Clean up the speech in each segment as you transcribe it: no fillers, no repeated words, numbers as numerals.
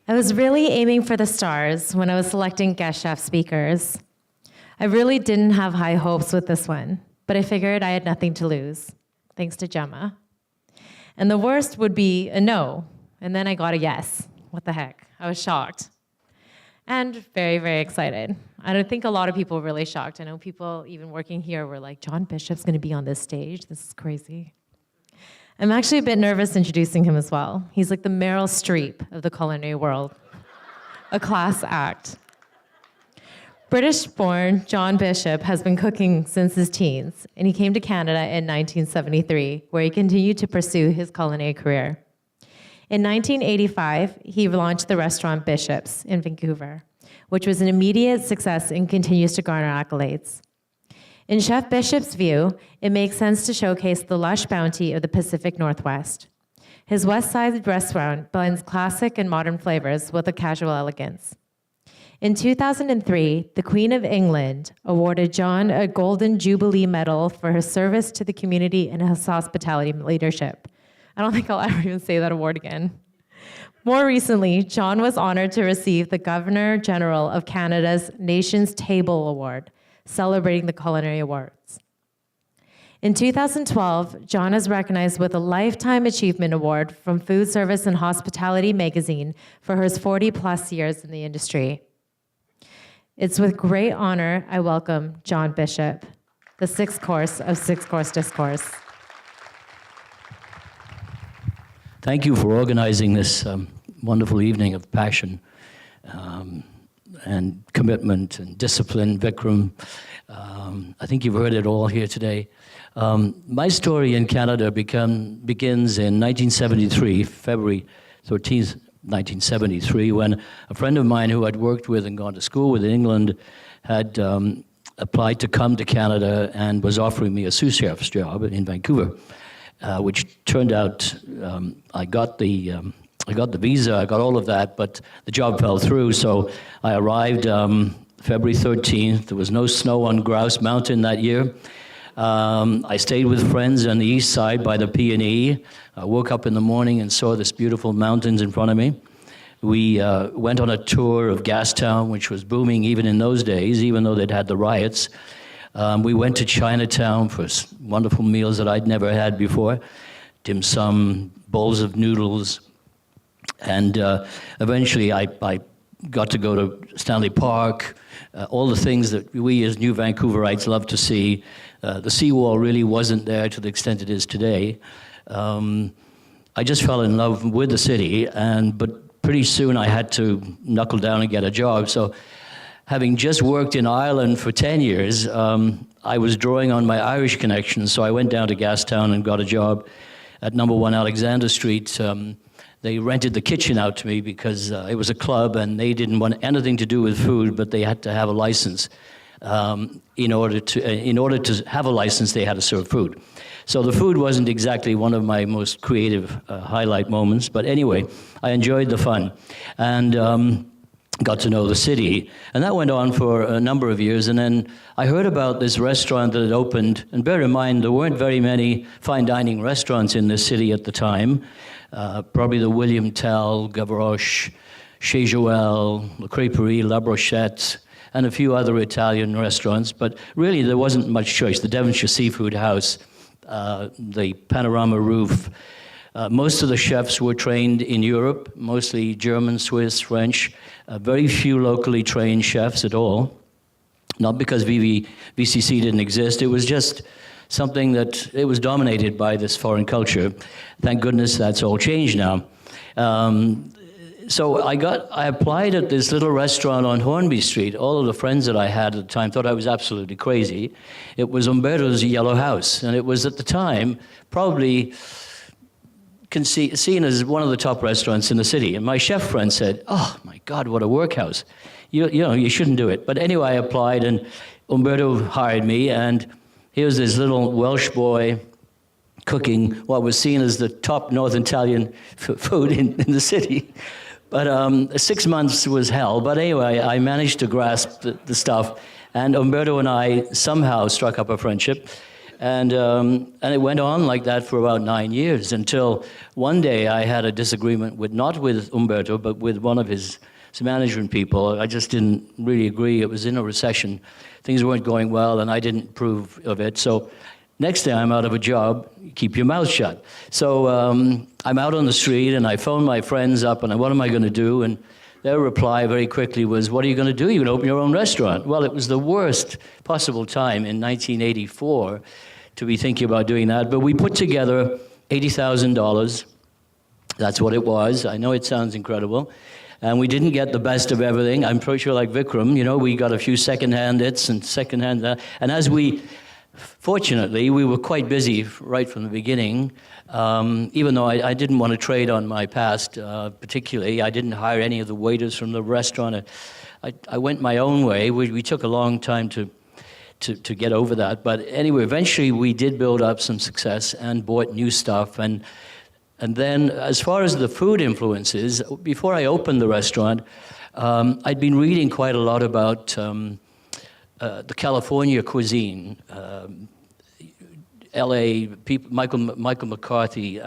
I was really aiming for the stars when I was selecting guest chef speakers. I really didn't have high hopes with this one, but I figured I had nothing to lose, thanks to Gemma. And the worst would be a no, and then I got a yes. What the heck? I was shocked. And very, very excited. I don't think a lot of people were really shocked. I know people even working here were like, John Bishop's gonna be on this stage? This is crazy. I'm actually a bit nervous introducing him as well. He's like the Meryl Streep of the culinary world, a class act. British-born John Bishop has been cooking since his teens, and he came to Canada in 1973, where he continued to pursue his culinary career. In 1985, he launched the restaurant Bishop's in Vancouver, which was an immediate success and continues to garner accolades. In Chef Bishop's view, it makes sense to showcase the lush bounty of the Pacific Northwest. His West Side restaurant blends classic and modern flavors with a casual elegance. In 2003, the Queen of England awarded John a Golden Jubilee Medal for his service to the community and his hospitality leadership. I don't think I'll ever even say that award again. More recently, John was honored to receive the Governor General of Canada's Nation's Table Award, celebrating the culinary awards. In 2012, John is recognized with a Lifetime Achievement Award from Food Service and Hospitality magazine for his 40-plus years in the industry. It's with great honor I welcome John Bishop, the sixth course of six-course Discourse. Thank you for organizing this wonderful evening of passion and commitment and discipline, Vikram. I think you've heard it all here today. My story in Canada begins in 1973, February 13th, 1973, when a friend of mine who I'd worked with and gone to school with in England had applied to come to Canada and was offering me a sous chef's job in Vancouver, which turned out I got the visa, I got all of that, but the job fell through. So I arrived February 13th. There was no snow on Grouse Mountain that year. I stayed with friends on the east side by the P&E. I woke up in the morning and saw this beautiful mountains in front of me. We went on a tour of Gastown, which was booming even in those days, even though they'd had the riots. We went to Chinatown for wonderful meals that I'd never had before, dim sum, bowls of noodles, and eventually I got to go to Stanley Park, all the things that we as New Vancouverites love to see. The seawall really wasn't there to the extent it is today. I just fell in love with the city, but pretty soon I had to knuckle down and get a job. So having just worked in Ireland for 10 years, I was drawing on my Irish connections, so I went down to Gastown and got a job at number 1 Alexander Street. They rented the kitchen out to me because it was a club and they didn't want anything to do with food, but they had to have a license. In order to have a license, they had to serve food. So the food wasn't exactly one of my most creative highlight moments, but anyway, I enjoyed the fun and got to know the city. And that went on for a number of years, and then I heard about this restaurant that had opened, and bear in mind, there weren't very many fine dining restaurants in this city at the time. Probably the William Tell, Gavroche, Chez Joël, Le Crêperie, La Brochette, and a few other Italian restaurants, but really there wasn't much choice. The Devonshire Seafood House, the Panorama Roof. Most of the chefs were trained in Europe, mostly German, Swiss, French. Very few locally trained chefs at all. Not because VCC didn't exist, it was just something that it was dominated by this foreign culture. Thank goodness that's all changed now. So I applied at this little restaurant on Hornby Street. All of the friends that I had at the time thought I was absolutely crazy. It was Umberto's Yellow House, and it was at the time probably seen as one of the top restaurants in the city. And my chef friend said, "Oh my God, what a workhouse! You know, you shouldn't do it." But anyway, I applied, and Umberto hired me, and here's this little Welsh boy cooking what was seen as the top North Italian food in the city. But 6 months was hell. But anyway, I managed to grasp the stuff, and Umberto and I somehow struck up a friendship. And it went on like that for about 9 years until one day I had a disagreement not with Umberto, but with one of his management people. I just didn't really agree. It was in a recession. Things weren't going well, and I didn't approve of it. So next day I'm out of a job, keep your mouth shut. So I'm out on the street, and I phone my friends up, and what am I going to do? And their reply very quickly was, what are you going to do? You're going to open your own restaurant. Well, it was the worst possible time in 1984 to be thinking about doing that. But we put together $80,000. That's what it was. I know it sounds incredible. And we didn't get the best of everything. I'm pretty sure like Vikram, we got a few second-hand hits and second-hand... and as fortunately, we were quite busy right from the beginning. Even though I didn't want to trade on my past particularly. I didn't hire any of the waiters from the restaurant. I went my own way. We took a long time to get over that. But anyway, eventually we did build up some success and bought new stuff. And then as far as the food influences, before I opened the restaurant, I'd been reading quite a lot about the California cuisine, L.A. people, Michael McCarthy,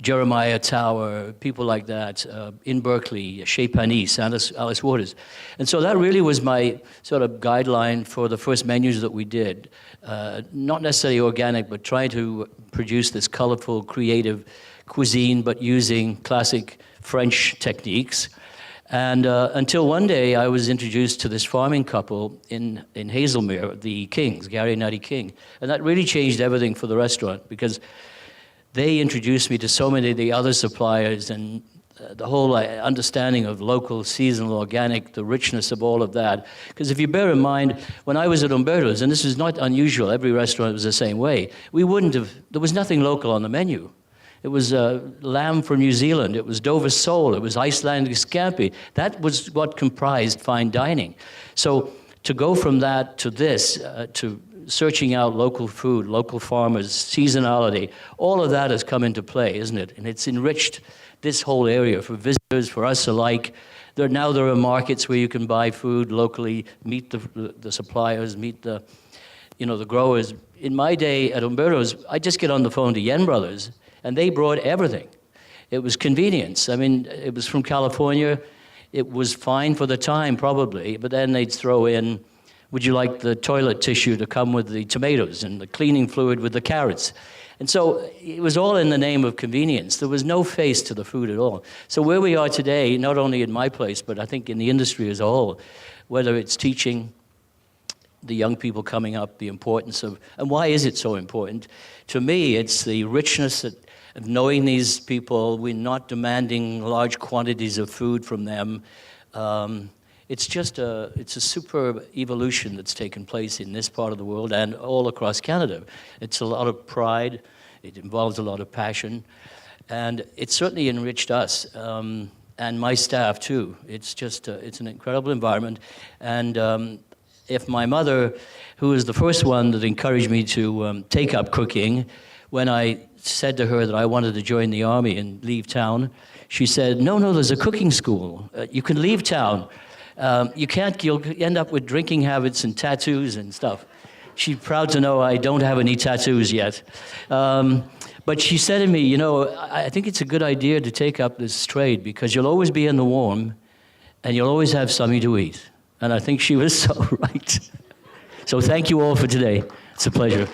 Jeremiah Tower, people like that, in Berkeley, Chez Panisse, Alice Waters. And so that really was my sort of guideline for the first menus that we did. Not necessarily organic, but trying to produce this colorful, creative cuisine, but using classic French techniques. And until one day, I was introduced to this farming couple in Hazelmere, the Kings, Gary and Natty King. And that really changed everything for the restaurant, because they introduced me to so many of the other suppliers, and the whole understanding of local, seasonal, organic, the richness of all of that. Because if you bear in mind, when I was at Umberto's, and this is not unusual, every restaurant was the same way, there was nothing local on the menu. It was lamb from New Zealand, it was Dover sole, it was Icelandic scampi. That was what comprised fine dining. So to go from that to this, to searching out local food, local farmers, seasonality, all of that has come into play, isn't it? And it's enriched this whole area for visitors, for us alike. Now there are markets where you can buy food locally, meet the suppliers, meet the growers. In my day at Umberto's, I just get on the phone to Yen Brothers, and they brought everything. It was convenience. I mean, it was from California. It was fine for the time, probably, but then they'd throw in, would you like the toilet tissue to come with the tomatoes and the cleaning fluid with the carrots? And so it was all in the name of convenience. There was no face to the food at all. So where we are today, not only in my place, but I think in the industry as a whole, whether it's teaching the young people coming up the importance of, and why is it so important? To me, it's the richness of knowing these people. We're not demanding large quantities of food from them. It's a superb evolution that's taken place in this part of the world and all across Canada. It's a lot of pride, it involves a lot of passion, and it's certainly enriched us, and my staff too. It's just, it's an incredible environment, and if my mother, who was the first one that encouraged me to take up cooking, when I said to her that I wanted to join the army and leave town, she said, no, there's a cooking school. You can leave town. You'll end up with drinking habits and tattoos and stuff. She's proud to know I don't have any tattoos yet. But she said to me, I think it's a good idea to take up this trade because you'll always be in the warm and you'll always have something to eat. And I think she was so right. So thank you all for today. It's a pleasure.